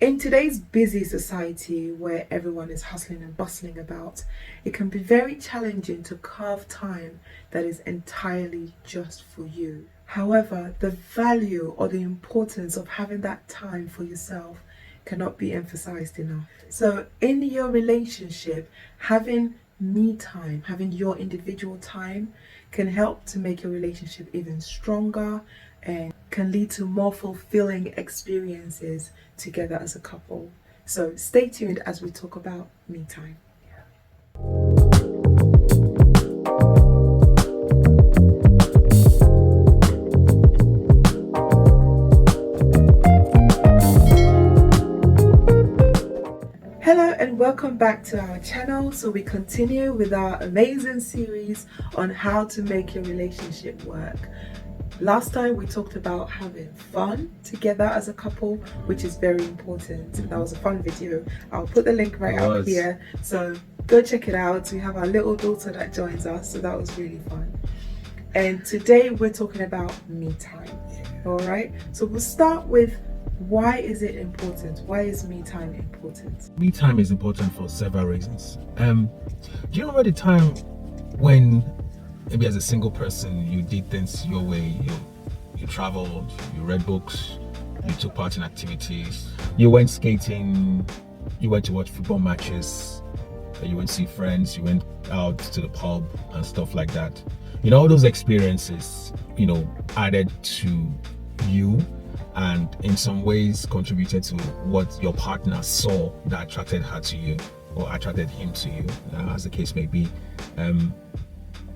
In today's busy society where everyone is hustling and bustling about, it can be very challenging to carve time that is entirely just for you. However, the value or the importance of having that time for yourself cannot be emphasized enough. So in your relationship, having me time, having your individual time can help to make your relationship even stronger and can lead to more fulfilling experiences together as a couple. So stay tuned as we talk about me time. Hello and welcome back to our channel. So we continue with our amazing series on how to make your relationship work. Last time we talked about having fun together as a couple, which is very important. That was a fun video. I'll put the link right up here, so go check it out. We have our little daughter that joins us, so that was really fun. And today we're talking about me time. All right, so we'll start with, why is it important? Why is me time important? Me time is important for several reasons. Do you remember the time when maybe as a single person you did things your way? You traveled, you read books, you took part in activities, you went skating, you went to watch football matches, you went to see friends, you went out to the pub and stuff like that. All those experiences, added to you and in some ways contributed to what your partner saw that attracted her to you or attracted him to you, as the case may be.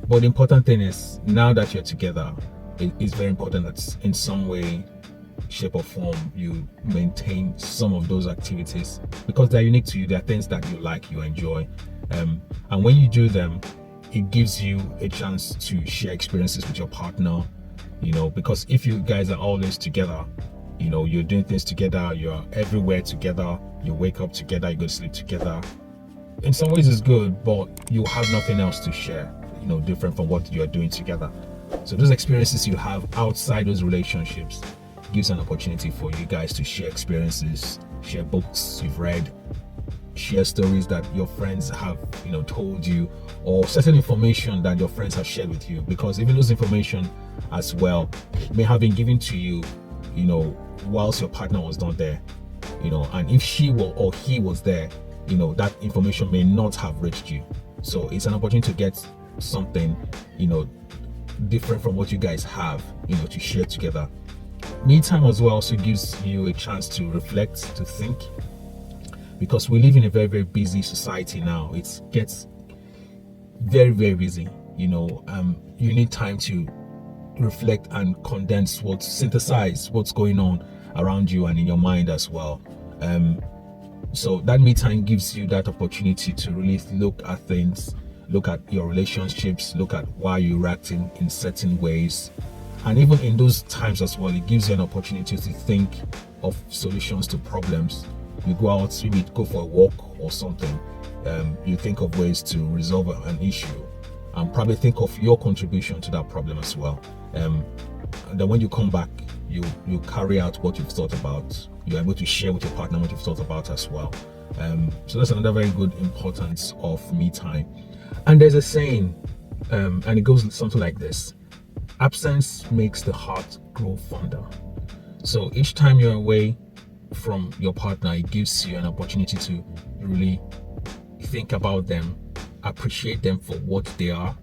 But the important thing is, now that you're together, it's very important that in some way, shape or form, you maintain some of those activities because they're unique to you. They're things that you like, you enjoy. And when you do them, it gives you a chance to share experiences with your partner, because if you guys are always together, you're doing things together, you're everywhere together, you wake up together, you go to sleep together. In some ways it's good, but you have nothing else to share, different from what you're doing together. So those experiences you have outside those relationships gives an opportunity for you guys to share experiences, share books you've read, share stories that your friends have, told you, or certain information that your friends have shared with you, because even those information as well may have been given to you, whilst your partner was not there, and if she or he was there, that information may not have reached you. So it's an opportunity to get something, different from what you guys have, to share together. Me time as well also gives you a chance to reflect, to think, because we live in a very, very busy society now. It gets very, very busy. You need time to reflect and synthesize what's going on around you and in your mind as well. So that me time gives you that opportunity to really look at things, look at your relationships, look at why you're acting in certain ways. And even in those times as well, it gives you an opportunity to think of solutions to problems. You go out, maybe go for a walk or something. You think of ways to resolve an issue and probably think of your contribution to that problem as well. And then when you come back, you carry out what you've thought about. You're able to share with your partner what you've thought about as well. So that's another very good importance of me time. And there's a saying, and it goes something like this: absence makes the heart grow fonder. So each time you're away from your partner, it gives you an opportunity to really think about them, appreciate them for what they are,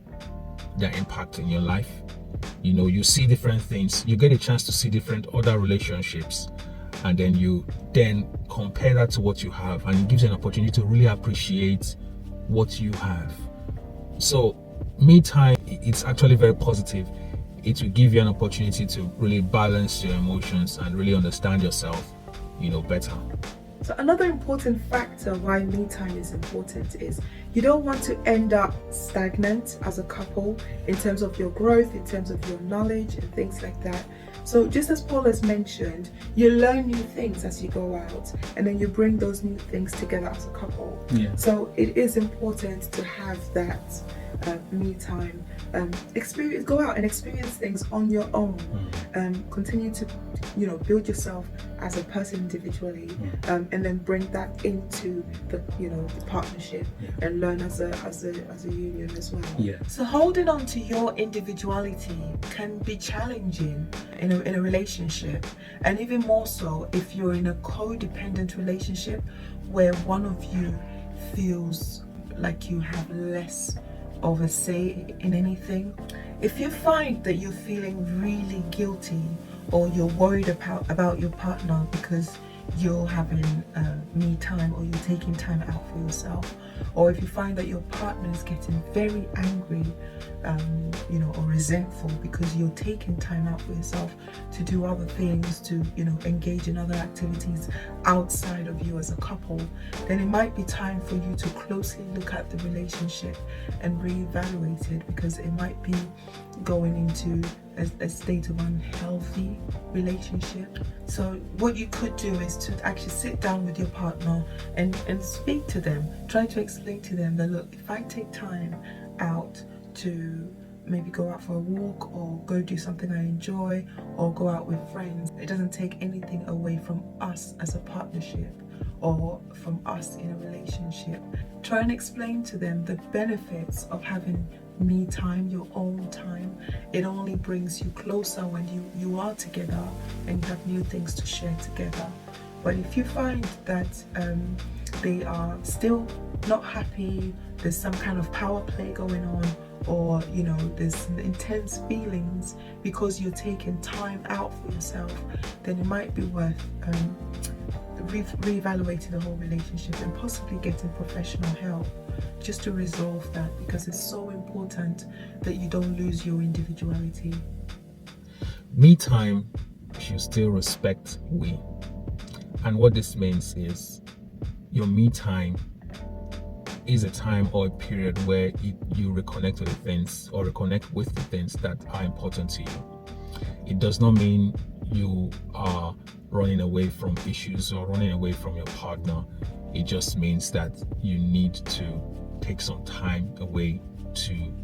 their impact in your life. You see different things, you get a chance to see different other relationships, and then you compare that to what you have, and it gives you an opportunity to really appreciate what you have. So me time, it's actually very positive. It will give you an opportunity to really balance your emotions and really understand yourself, better. So another important factor why me time is important is you don't want to end up stagnant as a couple in terms of your growth, in terms of your knowledge and things like that. So just as Paul has mentioned, you learn new things as you go out, and then you bring those new things together as a couple. Yeah. So it is important to have that me time. Go out and experience things on your own. Continue to, build yourself as a person individually, and then bring that into the partnership, and learn as a union as well. Yeah. So holding on to your individuality can be challenging in a relationship, and even more so if you're in a codependent relationship where one of you feels like you have less of a say in anything. If you find that you're feeling really guilty, or you're worried about your partner because you're having me time, or you're taking time out for yourself, or if you find that your partner is getting very angry, or resentful because you're taking time out for yourself to do other things, to engage in other activities outside of you as a couple, then it might be time for you to closely look at the relationship and reevaluate it, because it might be going into a state of unhealthy relationship. So what you could do is to actually sit down with your partner and speak to them. Try to explain to them that, look, if I take time out to maybe go out for a walk, or go do something I enjoy, or go out with friends, it doesn't take anything away from us as a partnership or from us in a relationship. Try and explain to them the benefits of having me time, your own time. It only brings you closer when you are together and you have new things to share together. But if you find that they are still not happy, there's some kind of power play going on, or there's some intense feelings because you're taking time out for yourself, then it might be worth reevaluating the whole relationship and possibly getting professional help just to resolve that, because it's so important that you don't lose your individuality. Me time should still respect we. And what this means is your me time is a time or a period where you reconnect with the things, or reconnect with the things that are important to you. It does not mean you are running away from issues or running away from your partner. It just means that you need to take some time away to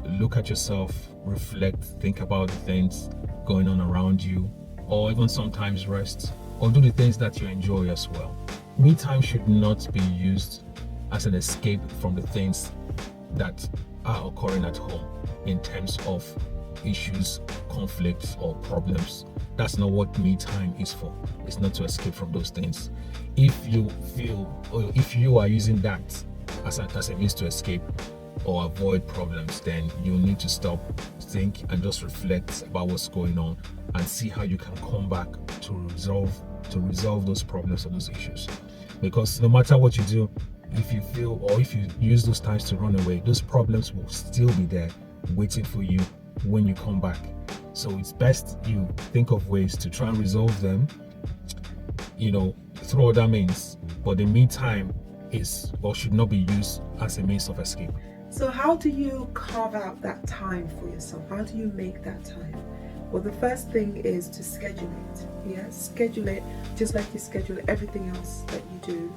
look at yourself, reflect, think about the things going on around you, or even sometimes rest, or do the things that you enjoy as well. Me time should not be used as an escape from the things that are occurring at home in terms of issues, conflicts, or problems. That's not what me time is for. It's not to escape from those things. If you feel, or if you are using that as a means to escape or avoid problems, then you need to stop, think, and just reflect about what's going on and see how you can come back to resolve those problems or those issues. Because no matter what you do, if you feel, or if you use those times to run away, those problems will still be there waiting for you when you come back. So it's best you think of ways to try and resolve them, through other means. But the me time is, or should not be used as a means of escape. So how do you carve out that time for yourself? How do you make that time? Well, the first thing is to schedule it. Yeah, schedule it just like you schedule everything else that you do.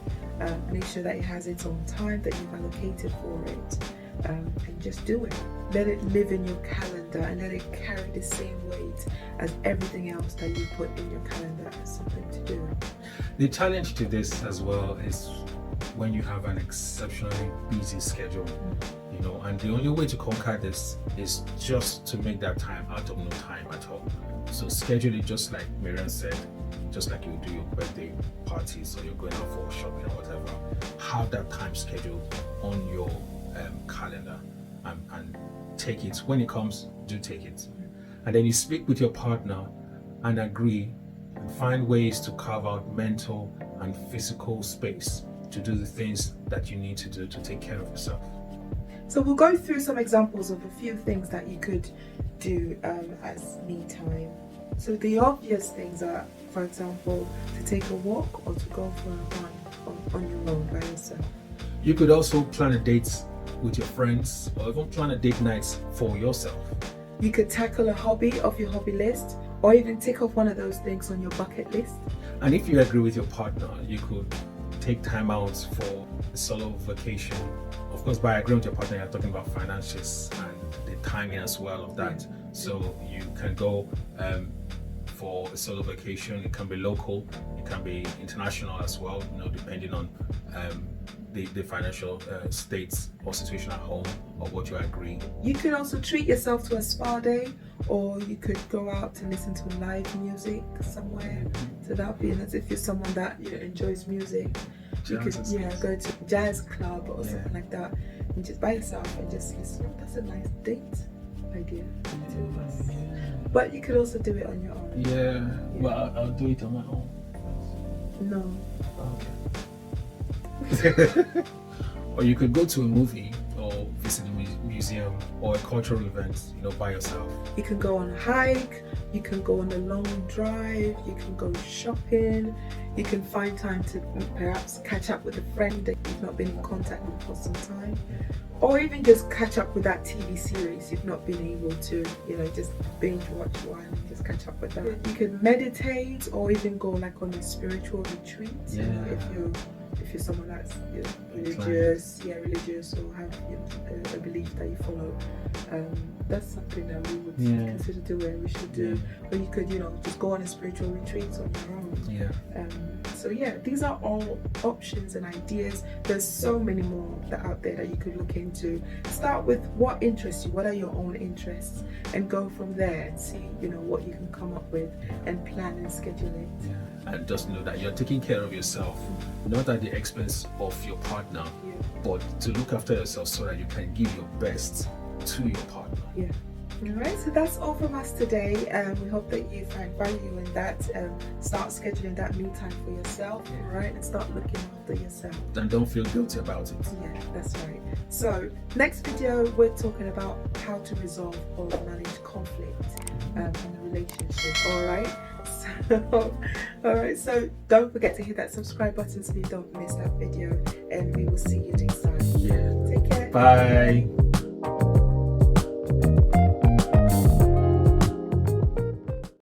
Make sure that it has its own time that you've allocated for it, and just do it. Let it live in your calendar and let it carry the same weight as everything else that you put in your calendar as something to do. The challenge to this as well is when you have an exceptionally busy schedule, and the only way to conquer this is just to make that time out of no time at all. So schedule it just like MaryAnn said, just like you do your birthday parties, or you're going out for shopping or whatever. Have that time scheduled on your calendar, and take it when it comes. Do take it, and then you speak with your partner and agree and find ways to carve out mental and physical space to do the things that you need to do to take care of yourself. So we'll go through some examples of a few things that you could do as me time. So the obvious things are, for example, to take a walk or to go for a run on your own by yourself. You could also plan a date with your friends, or even plan a date night for yourself. You could tackle a hobby off your hobby list, or even tick off one of those things on your bucket list. And if you agree with your partner, you could take time out for a solo vacation. Of course, by agreeing with your partner, you're talking about finances and the timing as well of that. So you can go for a solo vacation. It can be local, it can be international as well, depending on the financial states or situation at home or what you agree. You could also treat yourself to a spa day, or you could go out and listen to live music somewhere. So that'd be nice if you're someone that enjoys music. You could go to a jazz club or something like that, and just by yourself and just listen. That's a nice date idea. Two of us. But you could also do it on your own. Yeah. Well, I'll do it on my own. No. Okay. Or you could go to a movie or visit a museum or a cultural event, by yourself. You can go on a hike, you can go on a long drive, you can go shopping, you can find time to perhaps catch up with a friend that you've not been in contact with for some time, or even just catch up with that TV series you've not been able to, just binge watch one and just catch up with that. You can meditate or even go like on a spiritual retreat. If you're someone that's religious or have a belief that you follow, that's something that we would consider doing. We should do. Or you could, just go on a spiritual retreat on your own. So these are all options and ideas. There's so many more out there that you could look into. Start with what interests you. What are your own interests, and go from there and see, what you can come up with and plan and schedule it. And just know that you're taking care of yourself, not at the expense of your partner, but to look after yourself so that you can give your best to your partner. Alright, so that's all from us today. We hope that you find value in that. Start scheduling that me time for yourself, alright, and start looking after yourself. And don't feel guilty about it. Yeah, that's right. So, next video, we're talking about how to resolve or manage conflict in a relationship, alright? So don't forget to hit that subscribe button so you don't miss that video, and we will see you next time. Yeah. Take care. Bye.